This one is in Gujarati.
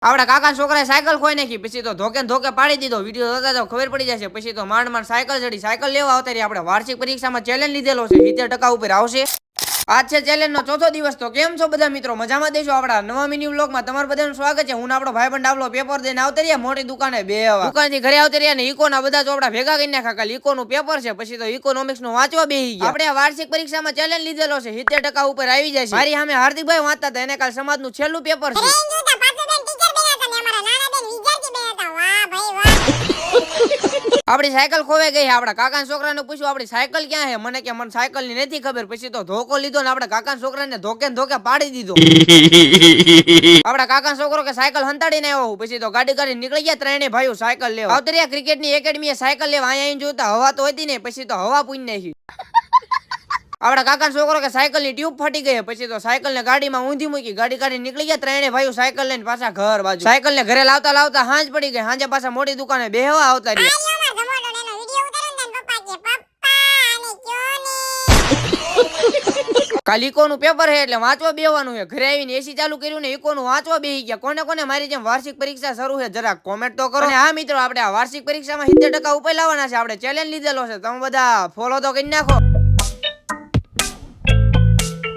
આપડા કાકા છોકરાએ સાયકલ ખોઈ નાખી, પછી તો ધોકે ધોકે પાડી દીધો. વિડીયો જોતા તો ખબર પડી જશે. પછી તો માંડ માંડ સાયકલ ચડી, સાયકલ લેવા આવતા રહ્યા. આપણે વાર્ષિક પરીક્ષામાં ચેલેન્જ લીધેલો છે, 70% ઉપર આવશે. આજ છે ચેલેન્જ નો ચોથો દિવસ. તો કેમ છો બધા મિત્રો? મજામાં દેશો? આપડા નવા મિની વ્લોગમાં તમારું બધાનું સ્વાગત છે. હું આપણો ભાઈબંધ ડાબલો પેપર દઈને આવતા રહ્યા મોટી દુકાને. દુકાન થી ઘરે આવતા રહ્યા ને ઇકોના બધા ચોપડા ભેગા કરી નાખ્યા. કાલે ઇકોનું પેપર છે, પછી તો ઇકોનોમિક્સ નું વાંચવા બેહી ગયા. આપણે વાર્ષિક પરીક્ષામાં ચેલેન્જ લીધેલો છે, 70% ઉપર આવી જાય છે. મારી સામે હાર્દિકભાઈ વાંચતા હતા, એને કાલ સમાજનું છેલ્લું પેપર છે. આપડી સાયકલ ખોવાઈ ગઈ. આપડા કાકા છોકરાને પૂછ્યું આપડી સાયકલ ક્યાં છે? મને કે મને સાયકલ ની નથી ખબર. પછી તો ધોકો લીધો ને આપડા કાકા છોકરાને ધોકે ધોકે પાડી દીધો. આપડા કાકા છોકરો કે સાયકલ હંતાડીને આવ્યો. પછી તો ગાડી કરી નીકળી ગયા ત્રણેય ભાઈઓ સાયકલ લેવા. આવતરિયા ક્રિકેટ ની એકેડમી સાયકલ લેવા. અહીંયા જોતા હવા તો હતી ને, પછી તો હવા પૂરી નાખી. આપડા કાકા છોકરો કે સાયકલ ની ટ્યુબ ફાટી ગઈ. પછી તો સાયકલ ને ગાડીમાં ઊંધી મૂકી, ગાડી કાઢી નીકળી ગયા ત્રણેય ભાઈઓ સાયકલ લઈને પાછા ઘર બાજુ. સાયકલ ને ઘરે લાવતા લાવતા હાંજ પડી ગઈ. હાંજે પાછા મોટી દુકાને બેહવા આવતા રહ્યા. કાલ ઇકોનું પેપર છે એટલે વાંચવા બેહવાનું છે. ઘરે આવીને એસી ચાલુ કર્યું ને ઇકોનું વાંચવા બેહી ગયા. કોને કોને મારી જેમ વાર્ષિક પરીક્ષા શરૂ છે જરા કોમેન્ટ તો કરો. અને હા મિત્રો, આપણે આ વાર્ષિક પરીક્ષામાં 70% ઉપર લાવવાના છે. આપણે ચેલેન્જ લીધેલો છે, તમે બધા ફોલો તો કરી નાખો.